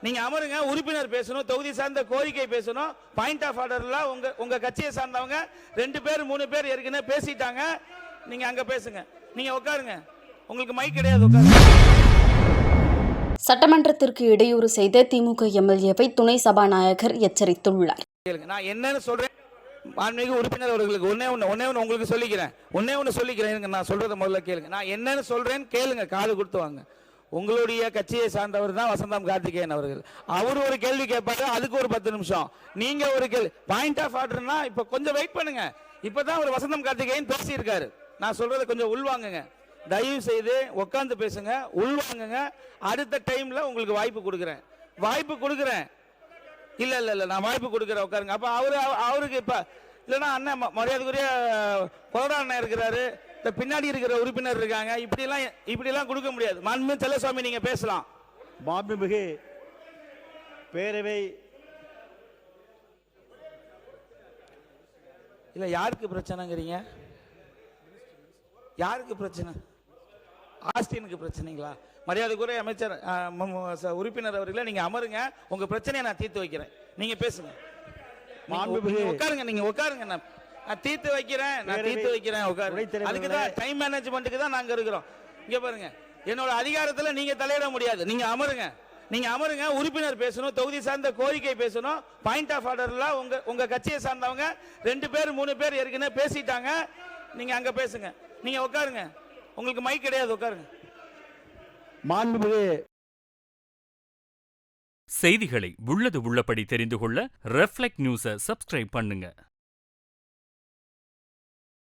நீங்க அமருங்க. உறுப்பினர் பேசணும், தொகுதி சார்ந்த கோரிக்கை பேசணும். பாயிண்ட் ஆஃப் ஆர்டர்ல உங்க கட்சியை சார்ந்தவங்க 2 பேர் 3 பேர் ஏற்கனவே பேசிட்டாங்க. நீங்க அங்க பேசுங்க. நீங்க உட்காருங்க. உங்களுக்கு மைக் கிடையாது, உட்காருங்க. சட்டமன்றத்திற்கு இடையூறு செய்த திமுக எம்எல்ஏவை துணை சபாநாயகர் எச்சரித்துள்ளார். நான் என்னன்னு சொல்றேன் மாண்புமிகு உறுப்பினர் அவர்களுக்கு ஒன்னே ஒன்னு உங்களுக்கு சொல்லிக்கிறேன். நான் சொல்றத முதல்ல கேளுங்க. நான் என்னன்னு சொல்றேன் கேளுங்க, காது கொடுத்து வாங்க. உங்களுடைய கட்சியை சார்ந்தவர் தான் வசந்தம் கார்த்திகேயன் அவர்கள். அவர் ஒரு கேள்வி கேட்பாரு, அதுக்கு ஒரு 10 நிமிஷம். நீங்க ஒரு கேள்வி பாயிண்ட் ஆஃப் ஆர்டர்னா இப்ப கொஞ்சம் வெயிட் பண்ணுங்க. இப்பதான் ஒரு வசந்தம் கார்த்திகேயன் பேசி இருக்காரு. நான் சொல்றதை கொஞ்சம் உள்வாங்குங்க. தயவு செய்து உட்கார்ந்து பேசுங்க, உள்வாங்குங்க. அடுத்த டைம்ல உங்களுக்கு வாய்ப்பு கொடுக்குறேன். இல்ல நான் வாய்ப்பு கொடுக்குறேன், உட்காருங்க. அப்ப அவருக்கு இப்ப இல்லைன்னா அண்ணன் மரியாதைக்குரிய கொலரா அண்ணன் இருக்கிறாரு, இந்த பின்னாடி இருக்கிற உறுப்பினர் இருக்காங்க. இப்படிலாம் கொடுக்க முடியாது. மாண்புமிகு செல்லசாமி நீங்க பேசலாம். மாண்புமிகு பேரவை இல்ல யாருக்கு பிரச்சனைங்கிறீங்க? யாருக்கு பிரச்சனை? ஆஸ்டினுக்கு பிரச்சனைங்களா? மரியாதைக்குரிய அமைச்சர் உறுப்பினர் அவர்களே, நீங்க அமருங்க. உங்க பிரச்சனையை நான் தீர்த்து வைக்கிறேன். நீங்க பேசுங்க. நீங்க உட்காருங்க. நான் தீர்த்து வைக்கிறேன். அதுக்கு தான் டைம் மேனேஜ்மெண்ட்டுக்கு தான் நாங்க இருக்கிறோம். இங்க பாருங்க, என்னோட அதிகாரத்துல நீங்க தலையிட முடியாது. நீங்க அமருங்க. உறுப்பினர் பேசணும், தொகுதி சார்ந்த கோரிக்கை பேசணும். பாயிண்ட் ஆஃப் ஆர்டர்ல உங்க கட்சியை சார்ந்தவங்க 2 பேர் 3 பேர் ஏற்கனவே பேசிட்டாங்க. நீங்க அங்க பேசுங்க. நீங்க உட்காருங்க. உங்களுக்கு மைக் கிடையாது, உட்காருங்க. மாண்புமிகு செய்திகளை உள்ளது உள்ளபடி தெரிந்து கொள்ள ரெஃப்ளெக்ட் நியூஸை சப்ஸ்கிரைப் பண்ணுங்க.